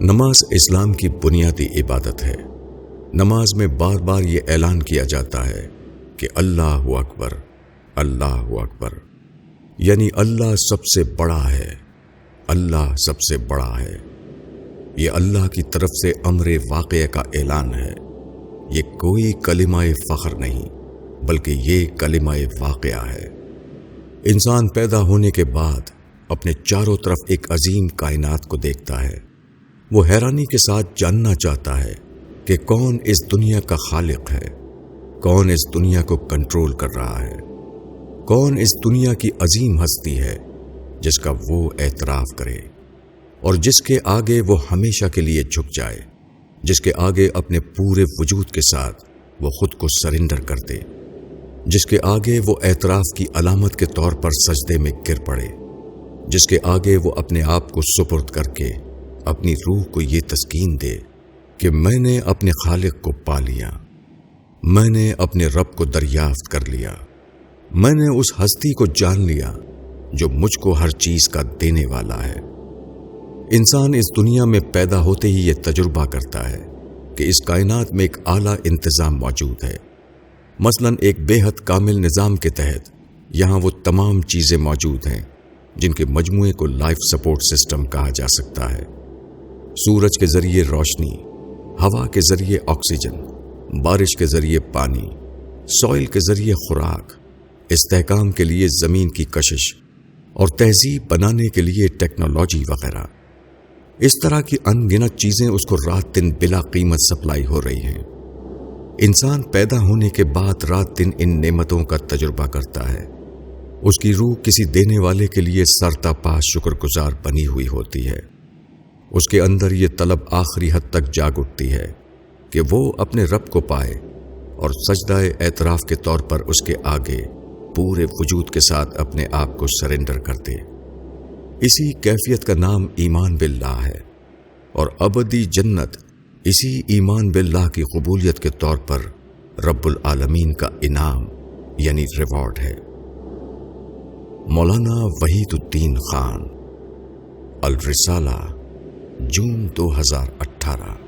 نماز اسلام کی بنیادی عبادت ہے۔ نماز میں بار بار یہ اعلان کیا جاتا ہے کہ اللہ اکبر، اللہ اکبر، یعنی اللہ سب سے بڑا ہے، اللہ سب سے بڑا ہے۔ یہ اللہ کی طرف سے امر واقعہ کا اعلان ہے۔ یہ کوئی کلمہ فخر نہیں بلکہ یہ کلمہ واقعہ ہے۔ انسان پیدا ہونے کے بعد اپنے چاروں طرف ایک عظیم کائنات کو دیکھتا ہے۔ وہ حیرانی کے ساتھ جاننا چاہتا ہے کہ کون اس دنیا کا خالق ہے، کون اس دنیا کو کنٹرول کر رہا ہے، کون اس دنیا کی عظیم ہستی ہے جس کا وہ اعتراف کرے اور جس کے آگے وہ ہمیشہ کے لیے جھک جائے، جس کے آگے اپنے پورے وجود کے ساتھ وہ خود کو سرنڈر کر دے، جس کے آگے وہ اعتراف کی علامت کے طور پر سجدے میں گر پڑے، جس کے آگے وہ اپنے آپ کو سپرد کر کے اپنی روح کو یہ تسکین دے کہ میں نے اپنے خالق کو پا لیا، میں نے اپنے رب کو دریافت کر لیا، میں نے اس ہستی کو جان لیا جو مجھ کو ہر چیز کا دینے والا ہے۔ انسان اس دنیا میں پیدا ہوتے ہی یہ تجربہ کرتا ہے کہ اس کائنات میں ایک اعلیٰ انتظام موجود ہے۔ مثلاً ایک بے حد کامل نظام کے تحت یہاں وہ تمام چیزیں موجود ہیں جن کے مجموعے کو لائف سپورٹ سسٹم کہا جا سکتا ہے۔ سورج کے ذریعے روشنی، ہوا کے ذریعے آکسیجن، بارش کے ذریعے پانی، سوئل کے ذریعے خوراک، استحکام کے لیے زمین کی کشش اور تہذیب بنانے کے لیے ٹیکنالوجی وغیرہ۔ اس طرح کی ان گنت چیزیں اس کو رات دن بلا قیمت سپلائی ہو رہی ہیں۔ انسان پیدا ہونے کے بعد رات دن ان نعمتوں کا تجربہ کرتا ہے۔ اس کی روح کسی دینے والے کے لیے سرتا پا شکر گزار بنی ہوئی ہوتی ہے۔ اس کے اندر یہ طلب آخری حد تک جاگ اٹھتی ہے کہ وہ اپنے رب کو پائے اور سجدہ اعتراف کے طور پر اس کے آگے پورے وجود کے ساتھ اپنے آپ کو سرنڈر کر دے۔ اسی کیفیت کا نام ایمان باللہ ہے اور ابدی جنت اسی ایمان باللہ کی قبولیت کے طور پر رب العالمین کا انعام یعنی ریوارڈ ہے۔ مولانا وحید الدین خان، الرسالہ، جون 2018۔